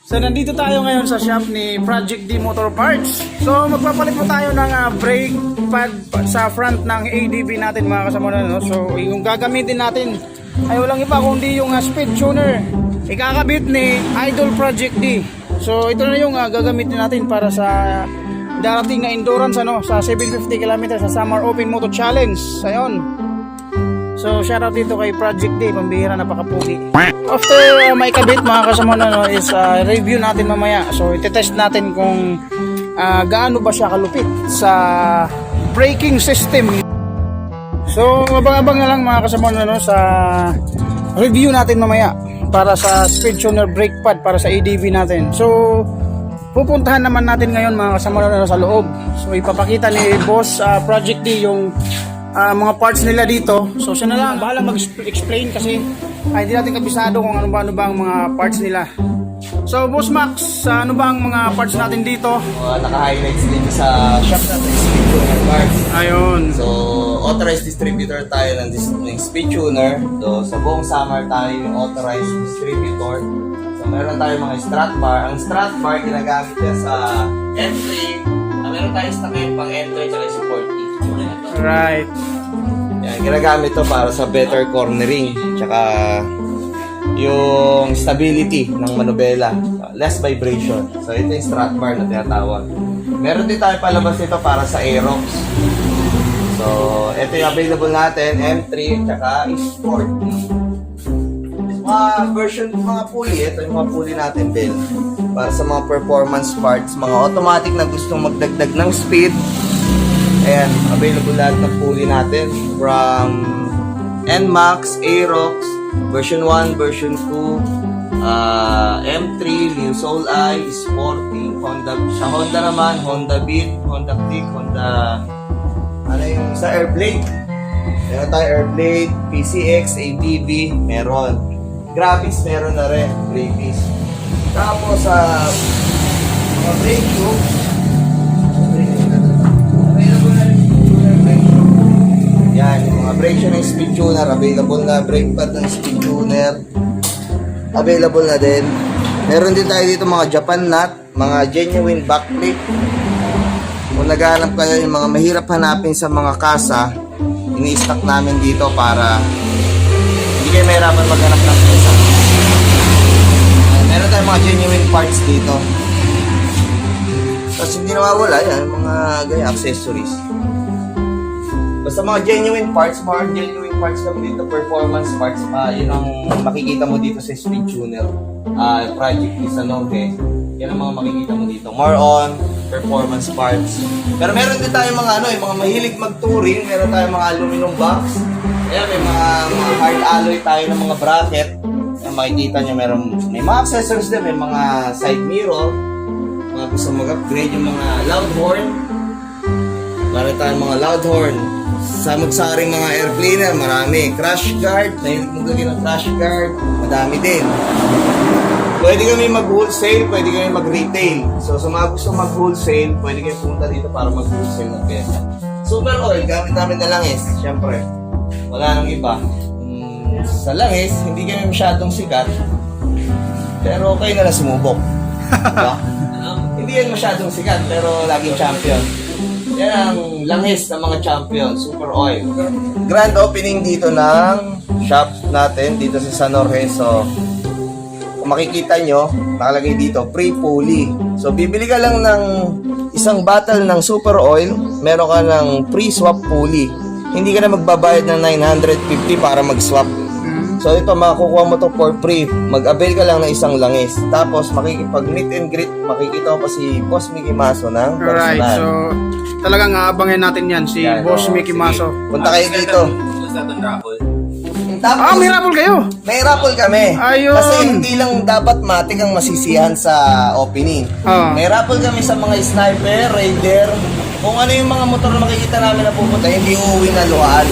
So nandito tayo ngayon sa shop ni Project D Motor Parts. So magpapalit po tayo ng brake pad sa front ng ADV natin mga kasama, no? So yung gagamitin natin ay walang iba kundi yung speed tuner. Ikakabit ni Idol Project D. So ito na yung gagamitin natin para sa darating na endurance sa 750 km sa Summer Open Moto Challenge. Ayun. So shoutout dito kay Project D, pambihira, napakapugi. After may kabit mga kasama is review natin mamaya. So ite-test natin kung gaano ba siya kalupit sa braking system. So abang-abang na lang mga kasama sa review natin mamaya para sa speed tuner brake pad para sa ADV natin. So pupuntahan naman natin ngayon mga kasama sa loob. So ipapakita ni Boss Project D yung mga parts nila dito. So siya na lang bahala mag-explain kasi hindi natin kabisado kung ano ba ang mga parts nila. So Boss Max, ano ba ang mga parts natin dito? Naka-highlights dito sa shop natin, speed tuner parts. Ayun. So authorized distributor tayo ng speed tuner. So sa buong summer tayo yung authorized distributor. So meron tayo mga strut bar. Ang strut bar ginagamit yan sa entry. Meron tayong stock yung pang entry at support. Right. Yan, ginagamit to para sa better cornering, tsaka yung stability ng manubela, less vibration. So ito yung strut bar na tinatawag. Meron din tayo palabas nito para sa Aerox. So ito yung available natin, M3 tsaka Sport. Mga version, mga pulley, ito yung mga pulley natin, Bel, para sa mga performance parts, mga automatic na gustong magdagdag ng speed. Ayan, available lahat ng pulley natin from NMAX, Aerox, version 1, version 2, M3, New Soul Eye, Sporty, Honda. Sa Honda naman, Honda Beat, Honda Click, Honda, sa Airblade. Meron tayo Airblade, PCX, ATV, meron. Graphics, meron na rin, Graphics. Tapos sa mga brake tubes, yan, yung mga brake ng speed tuner, available na. Brake pad ng speed tuner, available na din. Meron din tayo dito mga Japan nut, mga genuine backplate. Kung naghahanap kayo yung mga mahirap hanapin sa mga kasa, ini-stock namin dito para hindi kayo mahirapan maghanap ng kasa. Meron tayong mga genuine parts dito. Tapos hindi nawawala yan, mga gaya accessories. Basta mga genuine parts lang dito, performance parts, yun ang makikita mo dito sa speed tuner project ni Sanohe. Yan ang mga makikita mo dito. More on performance parts. Pero meron din tayo mga yung mga mahilig mag-touring, meron tayong mga aluminum box. Ayan, may mga hard alloy tayo ng mga bracket. Ayan, makikita nyo, may mga accessories din, may mga side mirror. Mga gusto mag-upgrade yung mga loud horn. Meron tayong mga loud horn. Samot-saring mga air cleaner, marami. Crash guard, nahilig mo lagyan ng crash guard, madami din. Pwede kami mag-wholesale, pwede kami mag-retail. So sa mga gusto mag-wholesale, pwede kayo punta dito para mag-wholesale ng pesa. Super oil, gamit namin na langis, syempre. Wala nang iba. Sa langis, hindi kami masyadong sikat, pero okay na lang sumubok. Diba? Hindi yan masyadong sikat, pero laging champion. Yan ang langis ng mga champion, super oil. Grand opening dito ng shop natin dito sa San Jorge. So, kung makikita nyo, nakalagay dito, pre-pulley. So, bibili ka lang ng isang bottle ng super oil, meron ka ng pre-swap pulley. Hindi ka na magbabayad ng 950 para mag-swap. So, ito, makukuha mo to for free. Mag-avail ka lang ng isang langis. Tapos, makikipag meet and greet, makikita mo pa si Boss Mickey Maso ng personal. Alright, so talagang aabangin natin yan, si Boss Mickey Maso. Punta kayo dito. Tapos, may raffle kayo? May raffle kami. Ayun. Kasi hindi lang dapat matik ang masisiyahan sa opening. May raffle kami sa mga sniper, raider. Kung ano yung mga motor na makikita namin na pupunta, hindi uuwi na luhaan.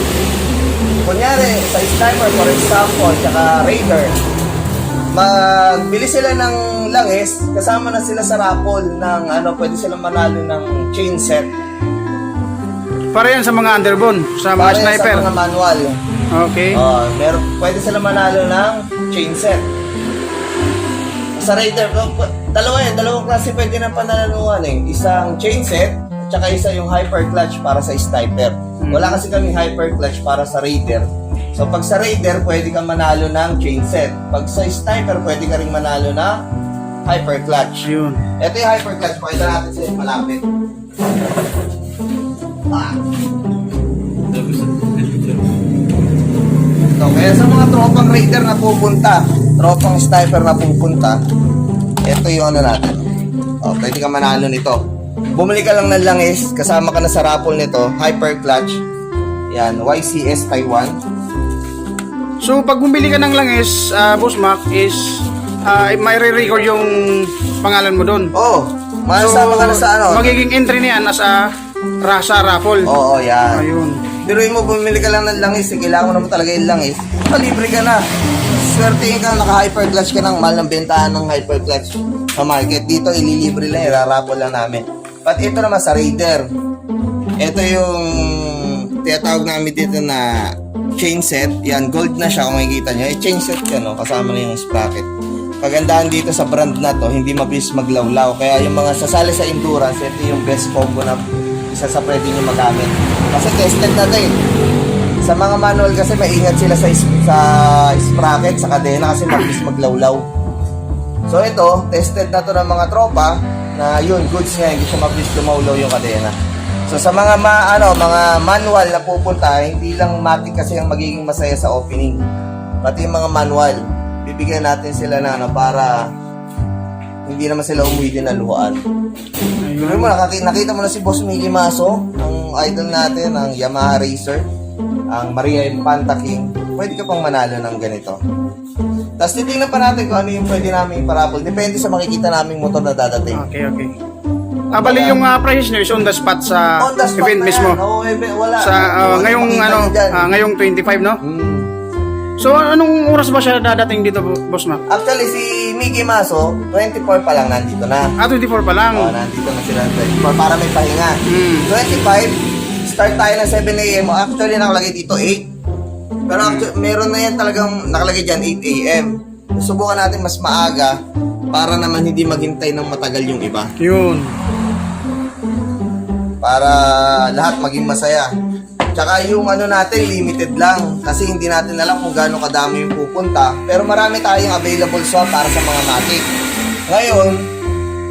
Kunyari, sa sniper, for example, tsaka raider, magbili sila ng langis, kasama na sila sa raffle ng pwede silang manalo ng chain set. Para yan sa mga underbone, sa mga Para sniper. sa mga manual. Okay. Pwede sila manalo ng chain set. Sa Raider, Dalawang klase pwede ng pananalunan eh. Isang chain set, at saka isa yung hyper clutch para sa sniper. Wala kasi kami hyper clutch para sa raider. So pag sa raider, pwede kang manalo ng chain set. Pag sa sniper, pwede ka rin manalo ng hyper clutch. Ayun. Ito yung hyper clutch, pakita natin sa inyo malapit. So, kaya sa mga tropang raider na pupunta, tropang sniper na pupunta, ito yung ano natin. Oh, pwede ka manalo nito. Bumili ka lang ng langis, kasama ka na sa raffle nito, hyper clutch. Yan, YCS Taiwan. So pag bumili ka ng langis, Boss Mac, is may re-record yung pangalan mo doon. Oh, masama ka na sa ano. Magiging entry niyan as a rasa raffle. Oo, yan. Ayun. Pero mo, bumili ka lang ng langis, kailangan mo naman talaga yung langis, libre ka na. Swertein ka, naka-hyper clutch ka ng mahal ng bentahan ng hyper clutch sa market. Dito, ililibre lang, irarapol lang namin. But ito naman sa Raider. Ito yung tinatawag namin dito na chain set. Yan, gold na siya kung makikita nyo. Chain set yan, no? Kasama na yung sprocket. Kagandahan dito sa brand na to, hindi mabilis maglawlaw. Kaya yung mga sasali sa endurance, ito yung best combo na isa sa pwede nyo magamit. Kasi tested na to eh. Sa mga manual kasi maingat sila sa sprocket, sa kadena kasi mabilis maglawlaw. So ito, tested na to ng mga tropa na yun, goods nga, hindi siya mabilis lumawlaw yung kadena. So sa mga mga manual na pupunta, hindi lang matic kasi ang magiging masaya sa opening. Pati yung mga manual, bibigyan natin sila na para hindi naman sila umuwi din na luhaan. Ayun mo, nakita mo na si Boss Mickey Maso, ang idol natin, ang Yamaha Racer, ang Maria Infanta King. Pwede ka pang manalo ng ganito. Tapos titingnan pa natin kung ano yung pwede namin iparapol. Depende sa makikita naming motor na dadating. Okay. Bali yung price nyo is on the spot sa On the spot event na mismo. yan. Oo, wala. Sa ngayong ngayong 25, no? So anong oras ba siya dadating dito, Boss Mac? Actually, si Mickey Maso, 24 pa lang nandito na. 24 pa lang. Nandito na sila 24 para may pahinga. 25, start tayo ng 7 a.m. Actually, nakalagay dito 8. Pero actually, meron na yan talagang nakalagay dyan 8 a.m. Subukan natin mas maaga para naman hindi maghintay ng matagal yung iba. Yun. Para lahat maging masaya. Tsaka yung natin, limited lang. Kasi hindi natin alam kung gaano kadami yung pupunta. Pero marami tayong available swap para sa mga matic. Ngayon,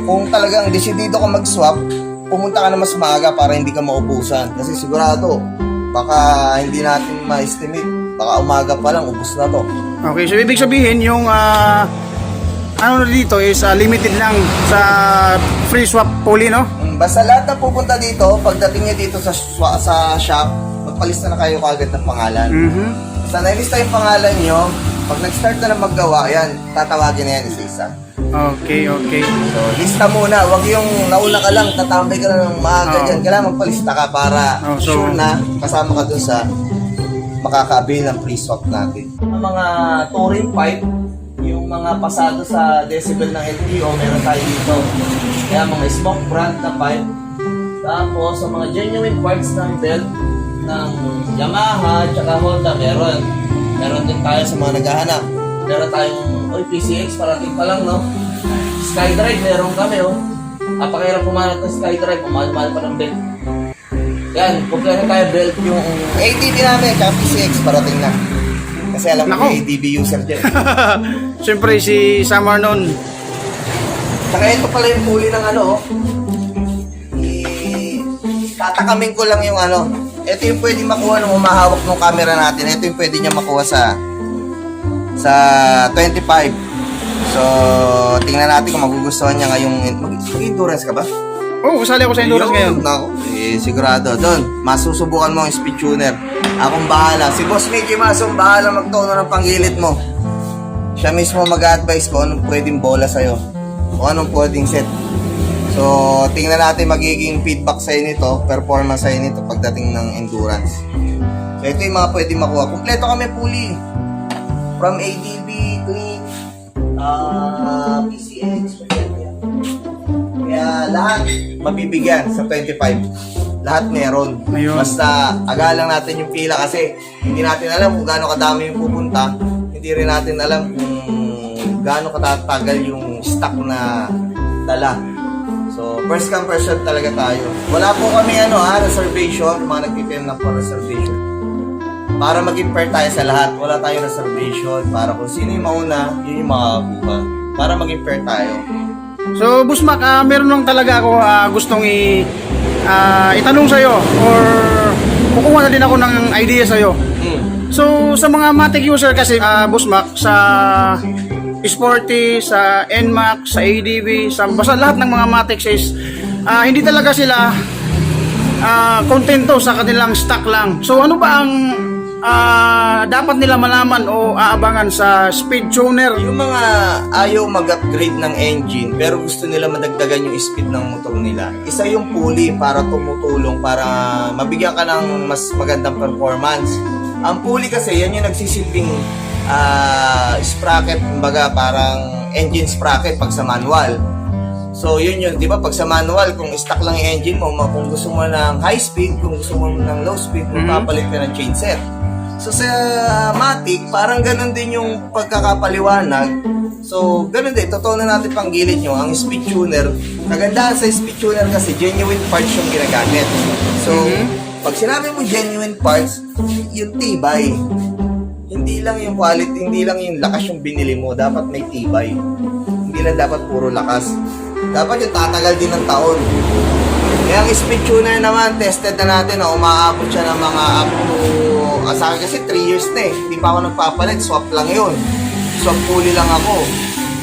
kung talagang desidido ka mag-swap, pumunta ka na mas maaga para hindi ka maubusan. Kasi sigurado, baka hindi natin ma-estimate. Baka umaga pa lang, ubus na to. Okay, so ibig sabihin yung dito is limited lang sa free swap puli, no? Basta lahat na pupunta dito, pagdating niya dito sa shop, magpalista na kayo kagad ng pangalan. Basta nailista yung pangalan nyo, pag nag-start na maggawa, yan, tatawagin na yan isa-isa. Okay. So, lista muna, wag yung nauna ka lang, tatambay ka lang ng maaga dyan. Kailangan magpalista ka para sure na kasama ka dun sa makaka-avail ng free swap natin. Ang mga touring pipe, yung mga pasado sa decibel ng LTO, meron tayo dito. Kaya mga smoke brand na pipe. Tapos, sa mga genuine parts ng belt ng Yamaha at Honda, meron. Meron din tayo sa mga naghahanap. Meron tayong PCX, parating pa lang, no? SkyDrive, meron kami, oh. Napakahirap pumanat ng SkyDrive, mahal-mahal pa ng belt. Yan, kumpleto tayo belt yung ATV namin, tsaka PCX, parating na. Kasi alam ko yung ATV user dyan. Siyempre si Summer nun. Saka ito pala yung huli ng tatakamin ko lang yung ito yung pwede makuha nung umahawak ng camera natin. Ito yung pwede niya makuha sa 25. So, tingnan natin kung magugustuhan niya ngayong mag-endurance ka ba? Oo, kasali ako sa endurance ngayon. Nako, sigurado. Doon, masusubukan mo ang speed tuner. Akong bahala. Si Boss Mickey Masong bahala magtono ng panggilit mo. Siya mismo mag-advise ko anong pwedeng bola sa'yo. O anong pwedeng set. So, tingnan natin magiging feedback sa'yo nito, performance sa'yo nito pagdating ng endurance. So, ito yung mga pwedeng makuha. Kompleto kami puli. From ADB, Twin, PCX, kaya lahat mabibigyan sa 25. Lahat meron. Ayun. Basta agalang natin yung pila kasi hindi natin alam kung gaano kadami yung pupunta. Hindi rin natin alam kung gaano katatagal yung stock na dala. So, first come, first serve talaga tayo. Wala po kami reservation, mga nagpipil na po reservation. Para maging fair tayo sa lahat, wala tayong reservation. Para kung sino yung mauna, yun yung makakuha. Para maging fair tayo. So, Boss Mac, meron lang talaga ako gustong itanong sa'yo or kukuha na din ako ng idea sa'yo. So, sa mga Matic user kasi, Boss Mac, sa Sporty, sa NMAX, sa ADV, basta lahat ng mga Matic is hindi talaga sila kontento sa kanilang stock lang. So, ano ba ang dapat nila malaman o aabangan sa speed tuner? Yung mga ayaw mag-upgrade ng engine pero gusto nila madagdagan yung speed ng motor nila, isa yung pulley para tumutulong para mabigyan ka ng mas magandang performance. Ang pulley kasi yan yung nagsisilbing sprocket, kumbaga parang engine sprocket pag sa manual. So yun, di ba, pag sa manual, kung stock lang yung engine mo, kung gusto mo ng high speed, kung gusto mo ng low speed, magpapalit ka ng chain set. So sa Matic, parang ganun din yung pagkakapaliwanag. So ganun din, totoo na natin pang gilid nyo, ang speed tuner, kagandahan sa speed tuner kasi genuine parts yung ginagamit. So pag sinabi mo genuine parts, yung tibay. Hindi lang yung quality, hindi lang yung lakas yung binili mo, dapat may tibay. Hindi lang dapat puro lakas. Dapat yung tatagal din ng taon. Kaya ang speed tuner naman, tested na natin na umaabot siya ng mga up to, sa akin kasi 3 years na eh. Hindi pa ako nagpapalit, swap lang yun. Swap pulley lang ako.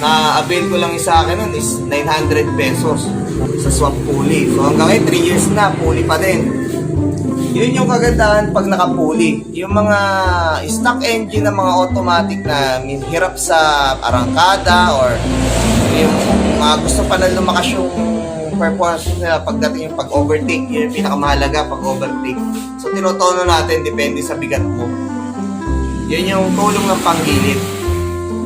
Na-avail ko lang yung sa akin nun is 900 pesos sa swap pulley. So hanggang ngayon 3 years na, pulley pa din. Yun yung kagandahan pag naka-pulley. Yung mga stock engine ng mga automatic na hirap sa arangkada or yung mga gusto pa na lumakas yung performance nila pagdating yung pag-overtake, yun yung pinakamahalaga pag-overtake. So tinotono natin, depende sa bigat mo. Yun yung tulong ng panggilid.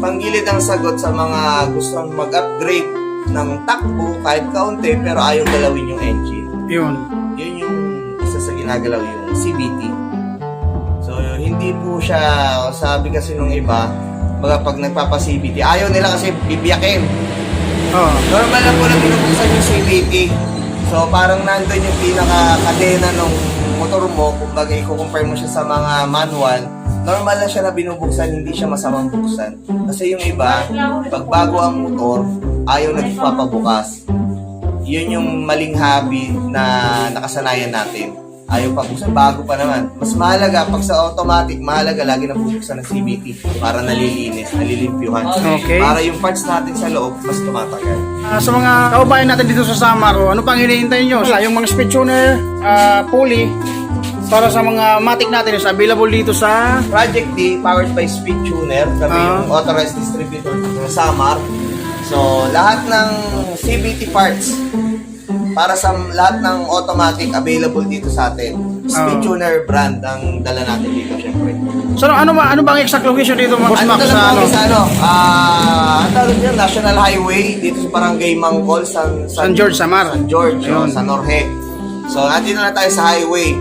Panggilid ang sagot sa mga gustong mag-upgrade ng takbo kahit kaunti pero ayaw galawin yung engine. Yun. Yun yung isa sa ginagalaw, yung CVT. So hindi po siya, sabi kasi nung iba, pag nagpapa-CVT, ayaw nila kasi bibiyakin. Normal lang po na binubuksan yung CVT. So parang nandun yung pinaka-kadena ng motor mo, kumbaga i-compare mo siya sa mga manual, normal lang siya na binubuksan, hindi siya masamang buksan. Kasi yung iba, pag bago ang motor, ayaw nagpapabukas. Yun yung maling hobby na nakasanayan natin. Ayaw pa buksan, bago pa naman. Mas mahalaga, pag sa automatic, mahalaga lagi na bubuksan ng CVT para nalilinis, nalilimpyuhan. Okay. Para yung parts natin sa loob, mas tumatagal. Sa mga kaubayan natin dito sa Samar, ano pang hinihintay nyo? Yung mga speed tuner, pulley, para sa mga Matic natin is available dito sa Project D, powered by Speed Tuner. Kami yung authorized distributor ng Samar. So, lahat ng CVT parts para sa lahat ng automatic available dito sa atin. Speed Tuner brand ang dala natin dito, syempre. So ano bang exact location dito, Boss Mac? Ang tawag dyan, National Highway dito sa Barangay Mangkol, San George, Samar. San George, San Jorge. So, nandito na tayo sa highway.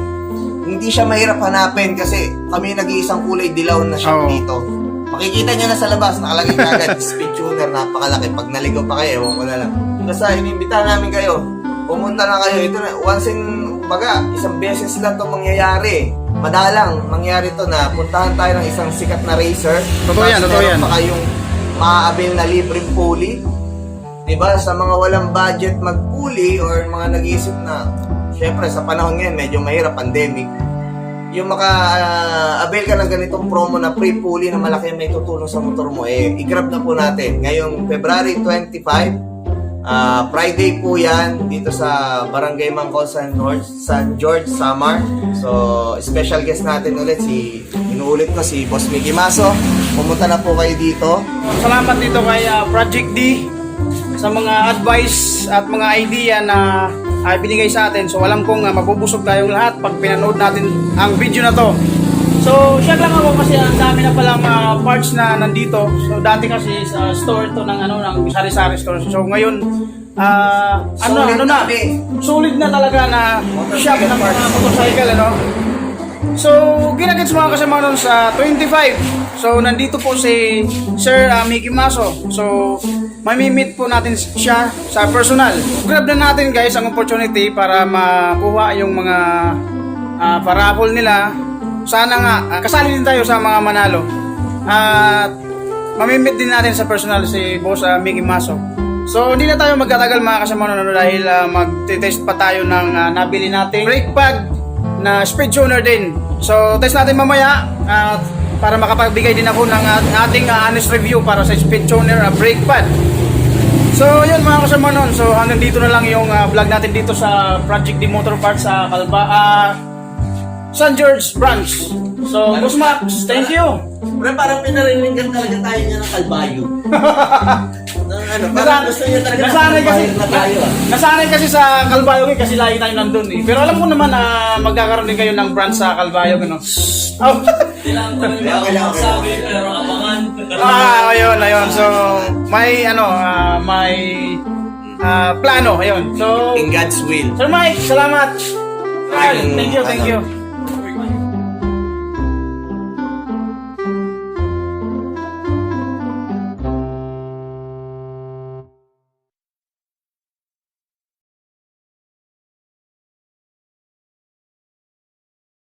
Hindi siya mahirap hanapin kasi kami nag-iisang kulay dilaw na shop dito. Makikita nyo na sa labas, nakalagay na agad, Speed Tuner, napakalaki. Pag naligaw pa kayo, ewan ko na lang. Basta, inimbitahan namin kayo. Pumunta na kayo. Ito na, once in, isang beses lang ito mangyayari. Madalang mangyari ito na puntahan tayo ng isang sikat na racer. Totoo yan. Pa kayong maaabil na libreng pulley. Diba? Sa mga walang budget mag-pulley or mga nag-iisip na, syempre sa panahon ngayon, medyo mahirap, pandemic. Yung maka-avail ka ng ganitong promo na pre-pulley na malaki may tutulong sa motor mo, i-grab na po natin. Ngayong February 25, Friday po yan dito sa Barangay Mangkol, San George, Samar. So, special guest natin ulit inuulit ko si Boss Mickey Maso. Pumunta na po kayo dito. Salamat dito kay Project D sa mga advice at mga idea na binigay sa atin. So, alam kong mabubusog tayong lahat pag pinanood natin ang video na to. So, siya lang ako kasi ang dami na palang parts na nandito. So, dati kasi sa store to ng sari-sari store. So, ngayon, solid na talaga na shop ng mga motorcycle, ano? So, ginagets mga kasama nun sa 25. So, nandito po si Sir Mickey Maso. So, mamimit po natin siya sa personal. Grab na natin guys ang opportunity para makuha yung mga parapol nila. Sana nga, kasali din tayo sa mga manalo. At mamimit din natin sa personal si Boss Mickey Maso. So, hindi na tayo magtatagal mga kasama nun dahil mag-test pa tayo ng nabili nating brake pad na speed tuner din. So, test natin mamaya para makapagbigay din ako ng ating honest review para sa speed tuner brake pad. So, yun mga kasama nun. So, hanggang dito na lang yung vlog natin dito sa Project D Motor Parts sa San George Branch. So, Boss Max, thank you. Pero parang pinariningan talaga tayo niya ng kalbayo. Parang gusto niya talaga na tayo. Nasanay kasi sa Calbayog kasi lagi tayo nandun eh. Pero alam ko naman na magkakaroon din kayo ng branch sa Calbayog, ano? Oh. Kailangan sabi, pero abangan. Ayun. So, may may plano, ayun. So, In God's will. Sir Mike, salamat. Thank you.